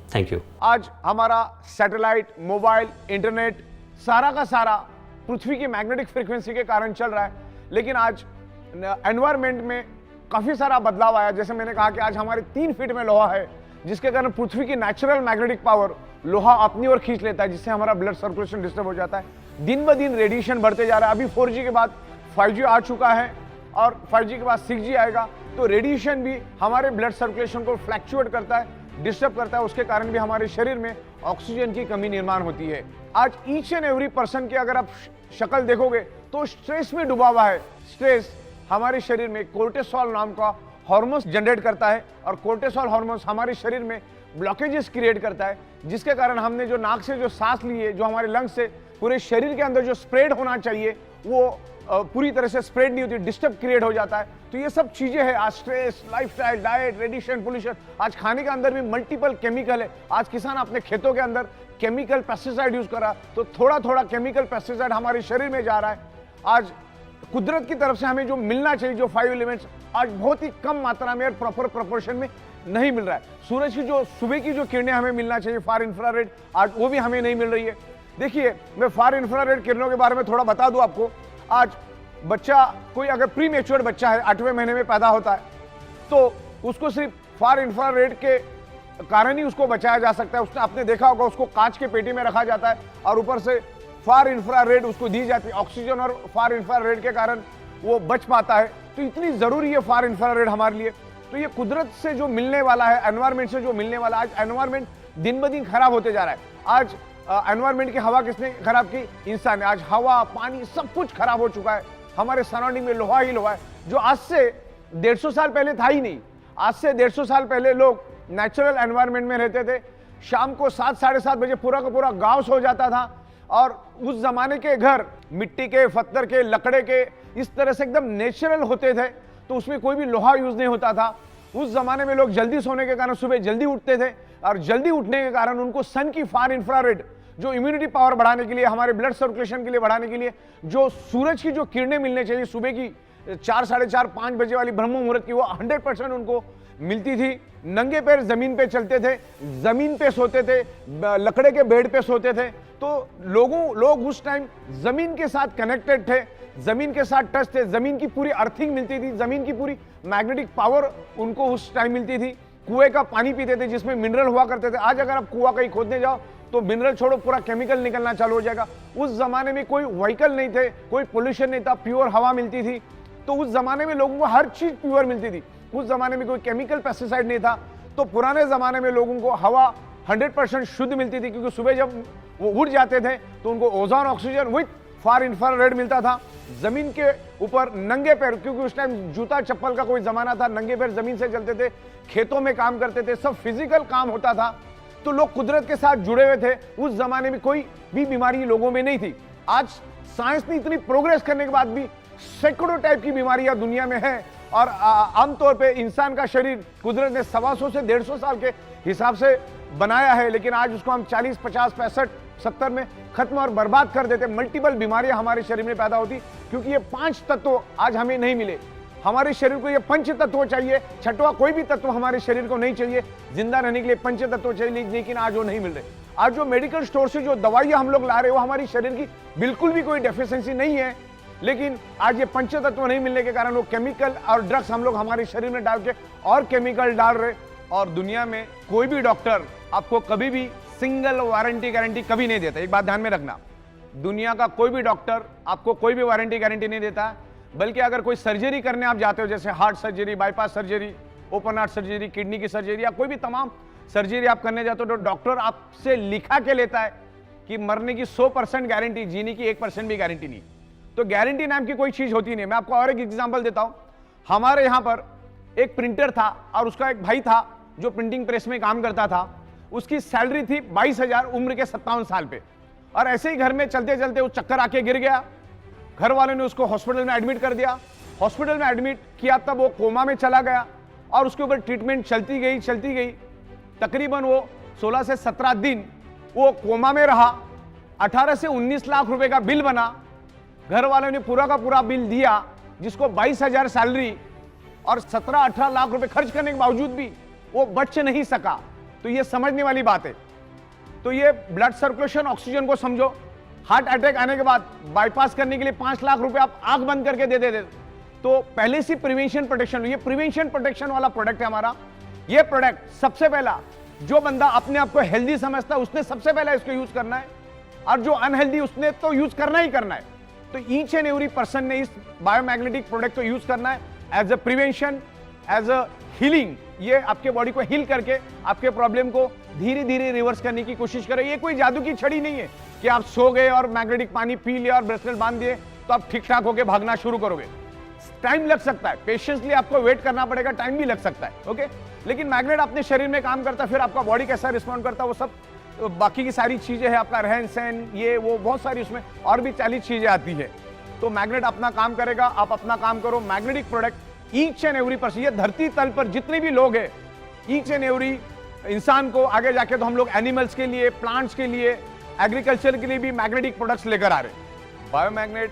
Thank you. आज हमारा satellite, mobile, internet सारा का सारा पृथ्वी की मैग्नेटिक फ्रीक्वेंसी के कारण चल रहा है, लेकिन आज एनवायरमेंट में काफी सारा बदलाव आया। जैसे मैंने कहा कि आज हमारे 3 फीट में लोहा है, जिसके कारण पृथ्वी की नेचुरल मैग्नेटिक पावर लोहा अपनी ओर खींच लेता है, जिससे हमारा ब्लड सर्कुलेशन डिस्टर्ब हो जाता है। दिन ब दिन रेडिएशन बढ़ते जा रहा है। अभी 4G के बाद 5G आ चुका है और 5G के बाद 6G आएगा, तो रेडिएशन भी हमारे ब्लड सर्कुलेशन को फ्लैक्चुएट करता है, डिस्टर्ब करता है। उसके कारण भी हमारे शरीर में ऑक्सीजन की कमी निर्माण होती है। आज ईच एंड एवरी पर्सन की अगर आप शक्ल देखोगे तो स्ट्रेस में डूबा हुआ है। स्ट्रेस हमारे शरीर में कोर्टिसोल नाम का हार्मोन्स जनरेट करता है और कोर्टिसोल हार्मोन्स हमारे शरीर में ब्लॉकेजेस क्रिएट करता है, जिसके कारण हमने जो नाक से जो सांस ली है, जो हमारे लंग्स से पूरे शरीर के अंदर जो स्प्रेड होना चाहिए वो पूरी तरह से स्प्रेड नहीं होती, डिस्टर्ब क्रिएट हो जाता है। तो ये सब चीजें हैं। आज stress, lifestyle, diet, radiation, pollution, आज खाने के अंदर भी मल्टीपल केमिकल है। आज किसान अपने खेतों के अंदर केमिकल पेस्टिसाइड यूज कर रहा है, तो थोड़ा थोड़ा केमिकल पेस्टिसाइड हमारे शरीर में जा रहा है। आज कुदरत की तरफ से हमें जो मिलना चाहिए, जो 5 एलिमेंट्स, आज बहुत ही कम मात्रा में और प्रॉपर प्रोपोर्शन में नहीं मिल रहा है। सूरज की जो सुबह की जो किरणें हमें मिलना चाहिए, फार इंफ्रारेड, आज वो भी हमें नहीं मिल रही है। देखिए, मैं फार इंफ्रारेड किरणों के बारे में थोड़ा बता दूं आपको। आज बच्चा, कोई अगर प्री मैच्योर्ड बच्चा है, 8वें महीने में पैदा होता है, तो उसको सिर्फ फार इंफ्रारेड के कारण ही उसको बचाया जा सकता है। उसने आपने देखा होगा, उसको कांच के पेटी में रखा जाता है और ऊपर से फार इंफ्रारेड उसको दी जाती है। ऑक्सीजन और फार इंफ्रारेड के कारण वो बच पाता है। तो इतनी जरूरी है फार इंफ्रारेड हमारे लिए। तो ये कुदरत से जो मिलने वाला है, एनवायरमेंट से जो मिलने वाला, आज एनवायरमेंट दिन ब दिन खराब होते जा रहा है। आज एनवायरमेंट की हवा किसने खराब की? इंसान ने। आज हवा, पानी, सब कुछ खराब हो चुका है। हमारे सराउंडिंग में लोहा ही लोहा है, जो आज से 150 साल पहले था ही नहीं। आज से 150 साल पहले लोग नेचुरल एनवायरमेंट में रहते थे। शाम को 7, साढ़े 7 बजे पूरा का पूरा गांव सो जाता था और उस जमाने के घर मिट्टी के, पत्थर के, लकड़े के, इस तरह से एकदम नेचुरल होते थे। तो उसमें कोई भी लोहा यूज नहीं होता था। उस जमाने में लोग जल्दी सोने के कारण सुबह जल्दी उठते थे और जल्दी उठने के कारण उनको सन की फार इंफ्रारेड, जो इम्यूनिटी पावर बढ़ाने के लिए, हमारे ब्लड सर्कुलेशन के लिए बढ़ाने के लिए, जो सूरज की जो किरणें मिलने चाहिए सुबह की 4, साढ़े 4, 5 बजे वाली ब्रह्म मुहूर्त की, वो 100% उनको मिलती थी। नंगे पैर जमीन पे चलते थे, जमीन पे सोते थे, लकड़े के बेड पे सोते थे। तो लोग उस टाइम जमीन के साथ कनेक्टेड थे, जमीन के साथ टच थे। जमीन की पूरी अर्थिंग मिलती थी, जमीन की पूरी मैग्नेटिक पावर उनको उस टाइम मिलती थी। कुएं का पानी पीते थे जिसमें मिनरल हुआ करते थे। आज अगर आप कुआं कहीं खोदने जाओ तो मिनरल छोड़ो, पूरा केमिकल निकलना चालू हो जाएगा। उस जमाने में कोई व्हीकल नहीं थे, कोई पोल्यूशन नहीं था, प्योर हवा मिलती थी। तो उस जमाने में लोगों को हर चीज प्योर मिलती थी। उस जमाने में कोई केमिकल पेस्टिसाइड नहीं था। तो पुराने जमाने में लोगों को हवा 100% शुद्ध मिलती थी, क्योंकि सुबह जब वो उठ जाते थे तो उनको ozone, oxygen with far infrared मिलता था। जमीन के ऊपर नंगे पैर, क्योंकि उस टाइम जूता चप्पल का कोई जमाना था, नंगे पैर जमीन से चलते थे, खेतों में काम करते थे, सब फिजिकल काम होता था। तो लोग कुदरत के साथ जुड़े हुए थे। उस जमाने में कोई भी बीमारी लोगों में नहीं थी। आज साइंस ने इतनी प्रोग्रेस करने के बाद भी सैकड़ों टाइप की बीमारियां दुनिया में है और आमतौर पे इंसान का शरीर कुदरत ने 125 से 150 साल के हिसाब से बनाया है, लेकिन आज उसको हम 40, 50, 65, 70 में खत्म और बर्बाद कर देते। मल्टीपल बीमारियां हमारे शरीर में पैदा होती, क्योंकि ये 5 तत्व आज हमें नहीं मिले। हमारे शरीर को ये 5 तत्व चाहिए, छठवां कोई भी तत्व हमारे शरीर को नहीं चाहिए। जिंदा रहने के लिए 5 तत्व चाहिए, लेकिन आज वो नहीं मिल रहे। आज जो मेडिकल स्टोर से जो दवाइयां हम लोग ला रहे हैं, वो हमारी शरीर की बिल्कुल भी कोई डेफिशिएंसी नहीं है, लेकिन आज ये 5 तत्व नहीं मिलने के कारण वो केमिकल और ड्रग्स हम लोग हमारे शरीर में डाल के और केमिकल डाल रहे। और दुनिया में कोई भी डॉक्टर आपको कभी भी सिंगल वारंटी गारंटी कभी नहीं देता। एक बात ध्यान में रखना, दुनिया का कोई भी डॉक्टर आपको कोई भी वारंटी गारंटी नहीं देता। बल्कि अगर कोई सर्जरी करने आप जाते हो, जैसे heart surgery, bypass surgery, open heart surgery, kidney की सर्जरी, या कोई भी तमाम सर्जरी आप करने जाते हो, तो डॉक्टर आपसे लिखा के लेता है कि मरने की 100% गारंटी, जीने की 1% भी गारंटी नहीं। तो गारंटी नाम की कोई चीज होती नहीं। मैं आपको और एक एग्जांपल देता हूं। हमारे यहां पर एक प्रिंटर था और उसका एक भाई था जो प्रिंटिंग प्रेस में काम करता था। उसकी सैलरी थी 22,000, उम्र के 57 साल पे। और ऐसे ही घर में चलते चलते वो चक्कर आके गिर गया। घर वालों ने उसको हॉस्पिटल में एडमिट कर दिया। हॉस्पिटल में एडमिट किया तब वो कोमा में चला गया और उसके ऊपर ट्रीटमेंट चलती गई। तकरीबन वो 16 से 17 दिन वो कोमा में रहा। 18 से 19 लाख रुपए का बिल बना। घर वालों ने पूरा का पूरा बिल दिया, जिसको 22,000 सैलरी और 17-18 लाख रुपए खर्च करने के बावजूद भी वो बच नहीं सका। तो ये समझने वाली बात है। तो ये ब्लड सर्कुलेशन, ऑक्सीजन को समझो। हार्ट अटैक आने के बाद बाईपास करने के लिए 5 लाख रुपए आप आंख बंद करके दे देते, तो पहले से प्रिवेंशन प्रोटेक्शन, ये प्रिवेंशन प्रोटेक्शन वाला प्रोडक्ट है हमारा। ये प्रोडक्ट सबसे पहला, जो बंदा अपने आप को हेल्दी समझता है उसने सबसे पहला इसको यूज करना है, और जो अनहेल्दी उसने तो यूज करना ही करना है। तो ईच एंड एवरी पर्सन ने इस बायोमैग्नेटिक प्रोडक्ट को यूज करना है as a prevention, as a healing. ये आपके बॉडी को हील करके आपके प्रॉब्लम को धीरे धीरे रिवर्स करने की कोशिश करे। ये कोई जादू की छड़ी नहीं है कि आप सो गए और मैग्नेटिक पानी पी लिया और ब्रेसलेट बांध दिए तो आप ठीक ठाक होकर भागना शुरू करोगे। टाइम लग सकता है, पेशेंसली आपको वेट करना पड़ेगा, टाइम भी लग सकता है, ओके। लेकिन मैग्नेट अपने शरीर में काम करता है, फिर आपका बॉडी कैसा रिस्पॉन्ड करता है वो सब बाकी की सारी चीजें है, आपका रहन सहन, ये वो बहुत सारी उसमें और भी 40 चीजें आती है। तो मैग्नेट अपना काम करेगा, आप अपना काम करो। Magnetic product each and every person, ये धरती तल पर जितने भी लोग हैं, ईच एंड एवरी इंसान को आगे जाके तो हम लोग एनिमल्स के लिए, प्लांट्स के लिए, एग्रीकल्चर के लिए भी मैग्नेटिक प्रोडक्ट्स लेकर आ रहे हैं। बायोमैग्नेट